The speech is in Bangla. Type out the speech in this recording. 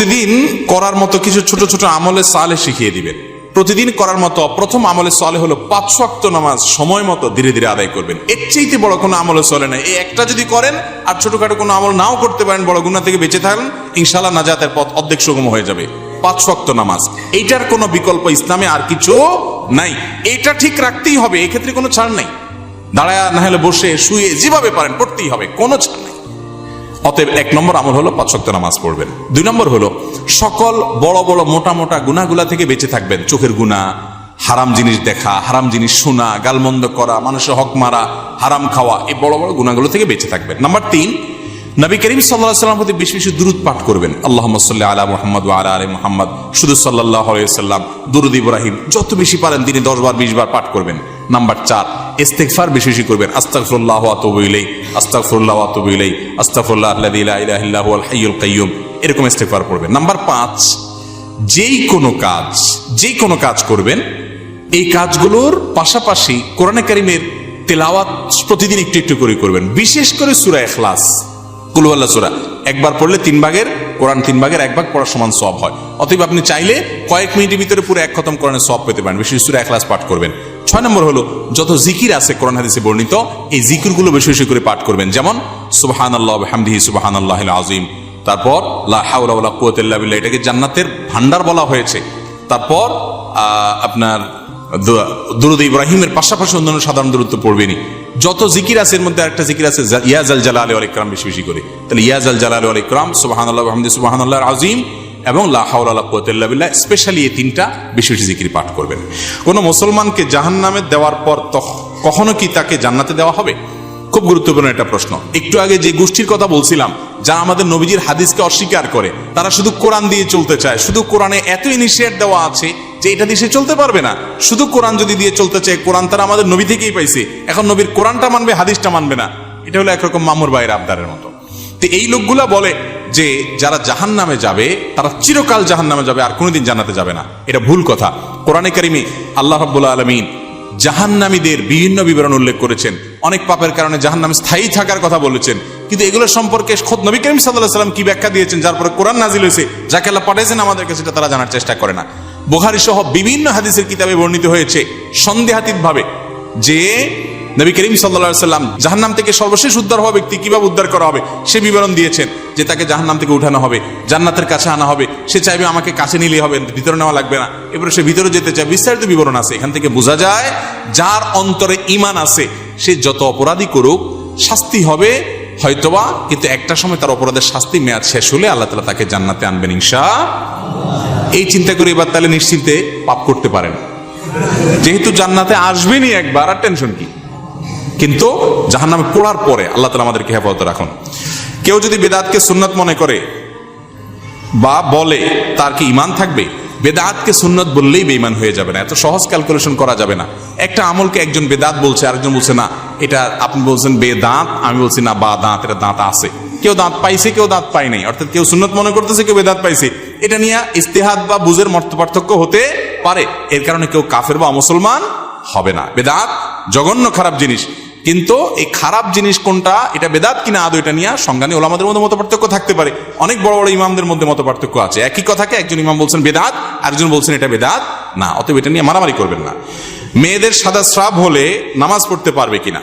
প্রতিদিন করার মতো কিছু ছোট ছোট আমলে সালে শিখিয়ে দিবেন। প্রতিদিন করার মতো প্রথম আমলে সালে হলো 5 ওয়াক্ত নামাজ সময় মতো ধীরে ধীরে আদায় করবেন। এর চাইতে বড় কোনো আমলে চলে না। এই একটা যদি করেন আর ছোটখাটো কোনো আমল নাও করতে পারেন, বড় গুনাহ থেকে বেঁচে থাকেন, ইনশাআল্লাহ নাজাতের পথ অর্ধেক সুগম হয়ে যাবে। 5 ওয়াক্ত নামাজ, এইটার কোনো বিকল্প ইসলামে আর কিছু নাই। এইটা ঠিক রাখতেই হবে, এই ক্ষেত্রে কোনো ছাড় নাই। দাঁড়ায় না হলে বসে শুয়ে যেভাবে পারেন পড়তেই হবে, কোনো ছাড় নাই। অতএব 1 নম্বর আমল হলো 5 ওয়াক্ত নামাজ পড়বেন। 2 নম্বর হলো সকল বড় বড় মোটা মোটা গুনাহগুলা থেকে বেঁচে থাকবেন। চোখের গুনাহ, হারাম জিনিস দেখা, হারাম জিনিস শোনা, গালমন্দ করা, মানুষের হক মারা, হারাম খাওয়া, এই বড় বড় গুনাহগুলো থেকে বেঁচে থাকবেন। নাম্বার 3, নবী করিম সাল্লাল্লাহু আলাইহি ওয়াসাল্লামের প্রতি বেশি বেশি দুরূদ পাঠ করবেন। আল্লাহুম্মা সাল্লি আলা মুহাম্মাদ ওয়া আলা আলি মুহাম্মাদ, শুধু সাল্লাল্লাহু আলাইহি ওয়াসাল্লাম, দুরূদ ইব্রাহিম যত বেশি পারেন দিনে 10 বার 20 বার পাঠ করবেন। নাম্বার 4, ইস্তিগফার বেশি বেশি করবেন। আস্তাগফিরুল্লাহ ওয়া আতুবু ইলাইহি, আস্তাগফিরুল্লাহ ওয়া আতুবু ইলাইহি, আস্তাগফিরুল্লাহ আল্লাযী লা ইলাহা ইল্লা হুয়াল হাইয়ুল কাইয়্যুম, এরকম ইস্তিগফার করবেন। নাম্বার 5, যেই কোনো কাজ করবেন, এই কাজগুলোর পাশাপাশি কোরআনে কারীমের তেলাওয়াত প্রতিদিন একটু একটু করে করবেন। বিশেষ করে সূরা ইখলাস, কুল হুয়াল্লাহ সূরা একবার পড়লে 3 ভাগের কোরআন 3 ভাগের 1 ভাগ পড়ার সমান সওয়াব হয়। অতএব আপনি চাইলে কয়েক মিনিটের ভিতরে পুরো 1 খতম কোরআনের সওয়াব পেতে পারেন। বিশেষ সূরা ইখলাস পাঠ করবেন। 6 নম্বর হলো যত জিকির আছে কোরআন হাদিসে বর্ণিত, এই জিকিরগুলো বেশি বেশি করে পাঠ করবেন। যেমন সুবহানাল্লাহ ওয়া বিহামদিহি সুবহানাল্লাহিল আযীম, তারপর লা হাওলা ওয়ালা কুওয়াতা ইল্লা বিল্লাহ, এটাকে জান্নাতের ভান্ডার বলা হয়েছে। তারপর আপনার দুরূদ ইব্রাহিমের পাশাপাশি অন্যান্য সাধারণ দুরূদ তো পড়বেনই। যত জিকির আছে এর মধ্যে আরেকটা জিকির আছে ইয়া জাল জালালি ওয়াল ইকরাম, বেশি বেশি করে। তাহলে ইয়া জাল জালালি ওয়াল ইকরাম, সুবহানাল্লাহ ওয়া বিহামদিহি সুবহানাল্লাহিল আযীম এবং লা হাওলা ওয়ালা কুওয়াতা ইল্লা বিল্লাহ, স্পেশালি এই 3টা বেশি বেশি জিকির পাঠ করবেন। কোন মুসলমানকে জাহান্নামে দেওয়ার পর কখনো কি তাকে জান্নাতে দেওয়া হবে? খুব গুরুত্বপূর্ণ একটা প্রশ্ন। একটু আগে যে গোষ্ঠীর কথা বলছিলাম, যারা আমাদের নবীজির হাদিসকে অস্বীকার করে, তারা শুধু কোরআন দিয়ে চলতে চায়। শুধু কোরআনে এত ইনিশিয়েট দেওয়া আছে যে এটা দিয়ে সে চলতে পারবে না। শুধু কোরআন যদি দিয়ে চলতে চায়, কোরআন তারা আমাদের নবী থেকেই পাইছে, এখন নবীর কোরআনটা মানবে, হাদিসটা মানবে না। এটা হলো একরকম মামুর ভাইয়ের আবদারের মতো। তো এই লোকগুলা বলে যে যারা জাহান্নামে যাবে তারা চিরকাল জাহান্নামে যাবে, আর কোনোদিন জান্নাতে যাবে না। এটা ভুল কথা। কোরআনে কারিমে আল্লাহ রাব্বুল আলামিন জাহান্নামীদের বিভিন্ন বিবরণ উল্লেখ করেছেন। অনেক পাপের কারণে জাহান্নামে স্থায়ী থাকার কথা বলেছেন। কিন্তু এগুলো সম্পর্কে খোদ নবী করিম সাল্লাল্লাহু আলাইহি ওয়াসাল্লাম কি ব্যাখ্যা দিয়েছেন, যার পরে কোরআন নাজিল হয়েছে, যাকে আল্লাহ পাঠিয়েছেন আমাদের কাছে, সেটা তারা জানার চেষ্টা করে না। বুখারী সহ বিভিন্ন হাদিসের কিতাবে বর্ণিত হয়েছে সন্দেহাতীত ভাবে যে নবী করিম সাল্লাল্লাহু আলাইহি ওয়াসাল্লাম জাহান্নাম থেকে সর্বশেষ উদ্ধার হওয়া ব্যক্তি কিভাবে উদ্ধার করা হবে সে বিবরণ দিয়েছেন। যে তাকে জাহান্নাম থেকে উঠানো হবে, জান্নাতের কাছে আনা হবে, সে চাইবে আমাকে কাছে নিলে হবে, ভিতরে নেওয়া লাগবে না, এবারে সে ভিতরে যেতে চায়, বিস্তারিত বিবরণ আছে। এখান থেকে বোঝা যায় যার অন্তরে ঈমান আছে সে যত অপরাধী করুক শাস্তি হবে হয়তোবা, কিন্তু একটা সময় তার অপরাধের শাস্তি মেয়াদ শেষ হলে আল্লাহ তাআলা তাকে জান্নাতে আনবেন ইনশাআল্লাহ। এই চিন্তা করে এবার তাহলে নিশ্চিন্তে পাপ করতে পারেন, যেহেতু জান্নাতে আসবেনই একবার, আর টেনশন কি। কিন্তু জাহান্নামে পড়ার পরে আল্লাহ তাআলা আমাদেরকে হেফাজত রাখুন। কেউ যদি বেদাতকে সুন্নাত মনে করে বা বলে, তার কি ঈমান থাকবে? বেদাতকে সুন্নাত বললেই বেঈমান হয়ে যাবে না। এত সহজ ক্যালকুলেশন করা যাবে না। একটা আমলকে একজন বেদাত বলছে, আরেকজন বলছে না এটা, আপনি বলছেন বেদাত, আমি বলছি না বা দাঁত, এটা দাঁত আছে। কেউ দাঁত পাইছে, কেউ দাঁত পায় নাই, অর্থাৎ কেউ সুন্নাত মনে করতেছে, কেউ বেদাত পাইছে। এটা নিয়ে ইজতিহাদ বা বুঝের মত পার্থক্য হতে পারে। এর কারণে কেউ কাফের বা মুসলমান হবে না। বেদাত জঘন্য খারাপ জিনিস, কিন্তু এই খারাপ জিনিস কোনটা, এটা বেদাত কিনা আদৌ, এটা নিয়ে সংজ্ঞা নিয়ে ওলামাদের মধ্যে মত পার্থক্য থাকতে পারে। অনেক বড় বড় ইমামদের মধ্যে মত পার্থক্য আছে। একই কথাকে একজন ইমাম বলছেন বেদাত, আরেকজন বলছেন এটা বেদাত না। অতএব এটা নিয়ে মারামারি করবেন না। মেয়েদের সাদা স্রাব হলে নামাজ পড়তে পারবে কিনা?